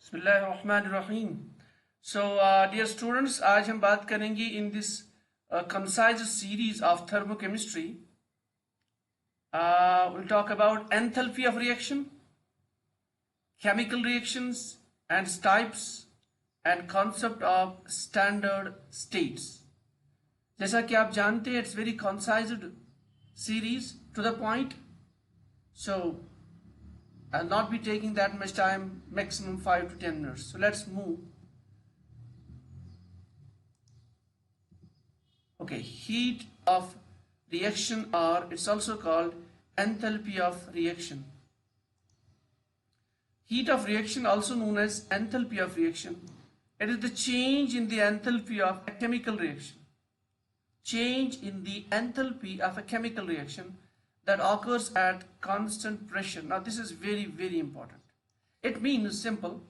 बिस्मिल्लाहिर्रहमानिर्रहीम. Dear students, आज हम बात करेंगे in this concise series of thermochemistry. We'll talk about enthalpy of reaction, chemical reactions and types, and concept of standard states. जैसा कि आप जानते हैं, it's very concise series, to the point. So I'll not be taking that much time, maximum 5 to 10 minutes. So let's move. Okay, heat of reaction, or it's also called enthalpy of reaction. Heat of reaction, also known as enthalpy of reaction. It is the change in the enthalpy of a chemical reaction. Change in the enthalpy of a chemical reaction that occurs at constant pressure. Now this is very, very important. It means simple.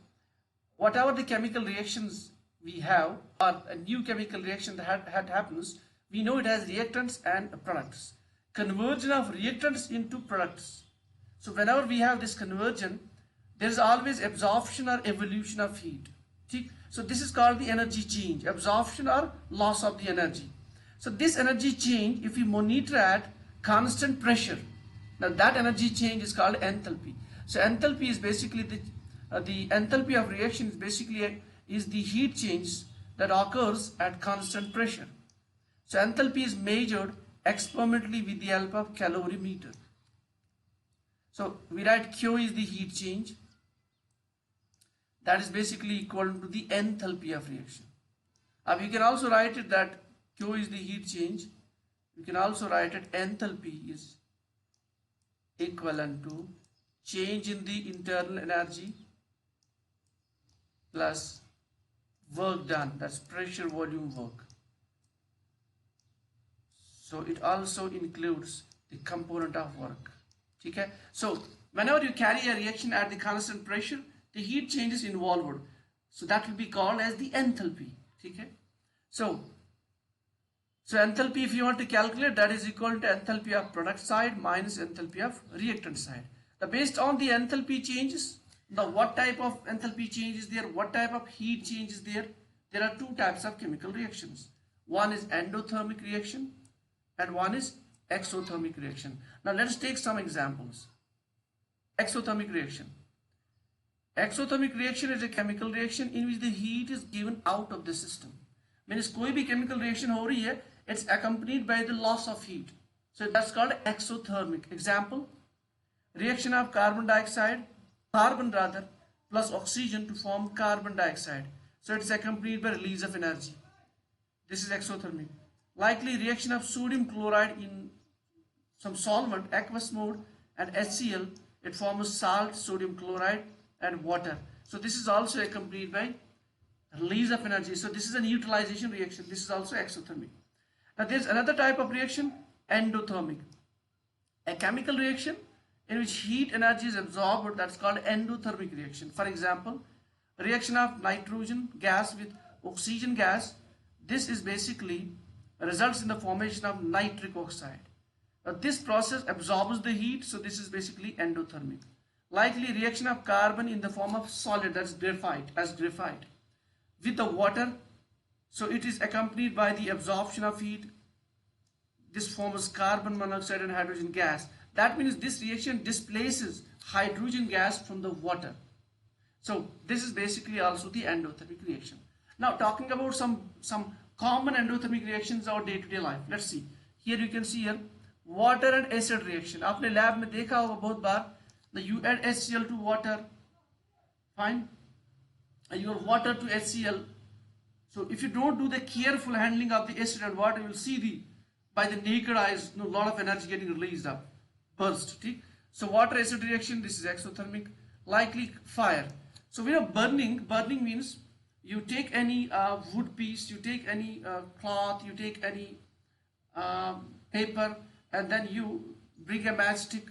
Whatever the chemical reactions we have, or a new chemical reaction that happens, we know it has reactants and products. Conversion of reactants into products. So whenever we have this conversion, there is always absorption or evolution of heat. So this is called the energy change, absorption or loss of the energy. So this energy change, if we monitor at constant pressure, now that energy change is called enthalpy. So enthalpy is basically the enthalpy of reaction is basically is the heat change that occurs at constant pressure. So enthalpy is measured experimentally with the help of calorimeter. So we write Q is the heat change. That is basically equal to the enthalpy of reaction. We can also write it that Q is the heat change. You can also write it enthalpy is equivalent to change in the internal energy plus work done, that's pressure volume work. So it also includes the component of work. Okay? So whenever you carry a reaction at the constant pressure, the heat changes involved. So that will be called as the enthalpy. Okay? So enthalpy, if you want to calculate, that is equal to enthalpy of product side minus enthalpy of reactant side. Now based on the enthalpy changes, now what type of enthalpy change is there, what type of heat change is there? There are two types of chemical reactions. One is endothermic reaction and one is exothermic reaction. Now let's take some examples. Exothermic reaction. Exothermic reaction is a chemical reaction in which the heat is given out of the system. Means कोई भी chemical reaction हो रही है, it's accompanied by the loss of heat. So that's called exothermic. Example, reaction of carbon rather, plus oxygen to form carbon dioxide. So it's accompanied by release of energy. This is exothermic. Likely reaction of sodium chloride in some solvent, aqueous mode, and HCl, it forms salt, sodium chloride, and water. So this is also accompanied by release of energy. So this is a neutralization reaction. This is also exothermic. Now there is another type of reaction, endothermic. A chemical reaction in which heat energy is absorbed, that's called endothermic reaction. For example, reaction of nitrogen gas with oxygen gas. This is basically results in the formation of nitric oxide. Now this process absorbs the heat, so this is basically endothermic. Likely reaction of carbon in the form of solid, that's graphite, with the water, so it is accompanied by the absorption of heat. This forms carbon monoxide and hydrogen gas. That means this reaction displaces hydrogen gas from the water. So this is basically also the endothermic reaction. Now talking about some common endothermic reactions in our day-to-day life. Let's see. Here you can see here water and acid reaction. आपने lab में देखा होगा बहुत बार. Now you add HCl to water. Fine. Your water to HCl. So if you don't do the careful handling of the acid and water, you will see by the naked eyes, a lot of energy getting released up, burst. So water acid reaction, this is exothermic. Likely fire. So we know burning means you take any wood piece, you take any cloth, you take any paper, and then you bring a matchstick,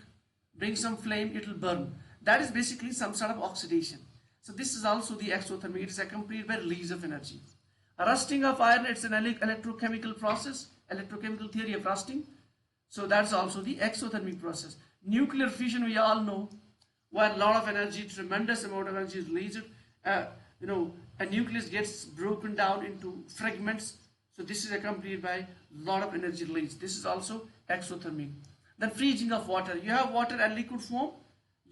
bring some flame, it will burn. That is basically some sort of oxidation. So this is also the exothermic. It is accompanied by release of energy. Rusting of iron, it's an electrochemical process, electrochemical theory of rusting. So that's also the exothermic process. Nuclear fission, we all know, where a lot of energy, tremendous amount of energy is released, uh, you know, a nucleus gets broken down into fragments. So this is accompanied by a lot of energy release. This is also exothermic. Then freezing of water. You have water at liquid form.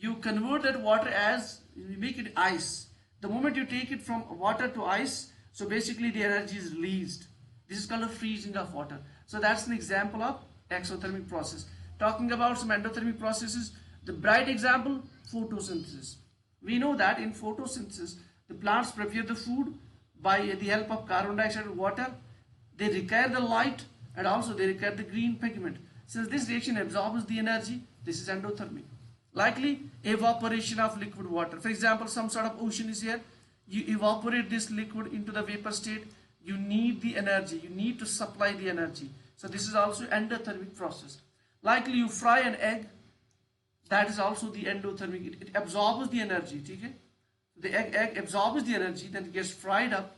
You convert that water as, you make it ice. The moment you take it from water to ice, so basically the energy is released. This is called a freezing of water. So that's an example of exothermic process. Talking about some endothermic processes, the bright example, photosynthesis. We know that in photosynthesis, the plants prepare the food by the help of carbon dioxide and water. They require the light and also they require the green pigment. Since this reaction absorbs the energy, this is endothermic. Likely evaporation of liquid water. For example, some sort of ocean is here. You evaporate this liquid into the vapor state. You need the energy. You need to supply the energy. So this is also endothermic process. Likely you fry an egg. That is also the endothermic. It absorbs the energy. Okay? The egg absorbs the energy, then it gets fried up.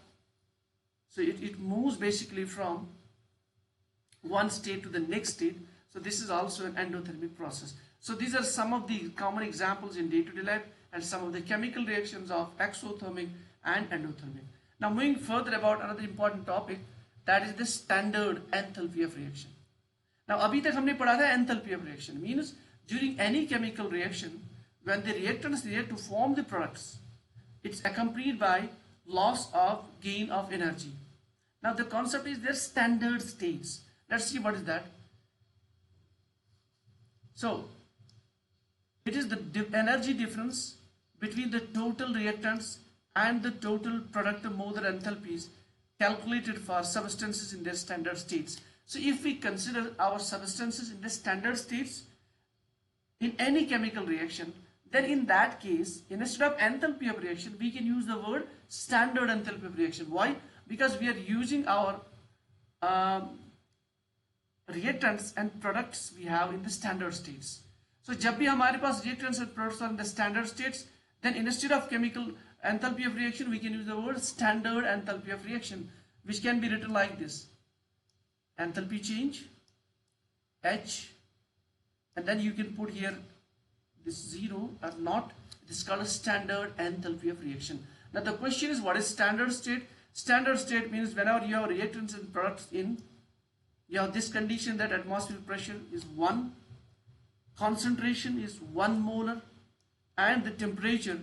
So it moves basically from one state to the next state. So this is also an endothermic process. So these are some of the common examples in day-to-day life and some of the chemical reactions of exothermic and endothermic. Now moving further about another important topic, that is the standard enthalpy of reaction. Now अभी तक हमने पढ़ा था enthalpy of reaction means during any chemical reaction when the reactants react to form the products, it's accompanied by loss of gain of energy. Now the concept is their standard states. Let's see what is that. So it is the energy difference between the total reactants and the total product of Moser enthalpies calculated for substances in their standard states. So if we consider our substances in the standard states in any chemical reaction, then in that case, instead of enthalpy of reaction, we can use the word standard enthalpy of reaction. Why? Because we are using our reactants and products we have in the standard states. So जब भी हमारे पास reactants and products are in the standard states, then instead of chemical enthalpy of reaction, we can use the word standard enthalpy of reaction, which can be written like this: enthalpy change, H, and then you can put here this 0 or not. This is called a standard enthalpy of reaction. Now the question is, what is standard state? Standard state means whenever you have reactants and products in, you have this condition that atmospheric pressure is 1, concentration is 1 molar, and the temperature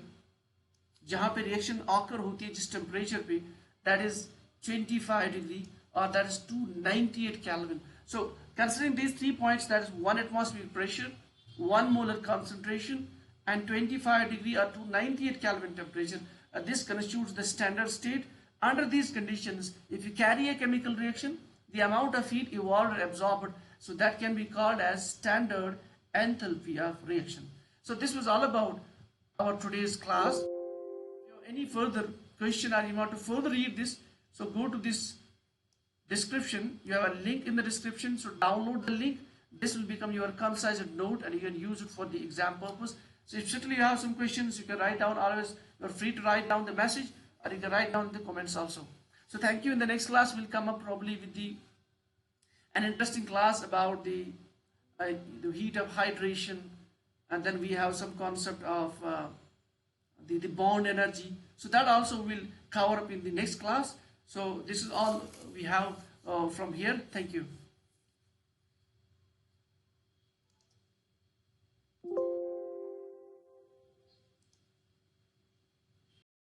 जहाँ पे reaction occur होती है जिस temperature पे, that is 25 degree or that is 298 Kelvin. So considering these 3 points, that is 1 atmospheric pressure, 1 molar concentration and 25 degree or 298 Kelvin temperature, this constitutes the standard state. Under these conditions, if you carry a chemical reaction, the amount of heat evolved or absorbed, so that can be called as standard enthalpy of reaction. So this was all about our today's class. If you have any further question or you want to further read this, so go to this description. You have a link in the description, so download the link. This will become your concise note and you can use it for the exam purpose. So if certainly you have some questions, you can write down. Always you're free to write down the message or you can write down in the comments also. So thank you. In the next class we'll come up probably with an interesting class about the heat of hydration, and then we have some concept of the bond energy. So that also will cover up in the next class. So this is all we have from here. Thank you.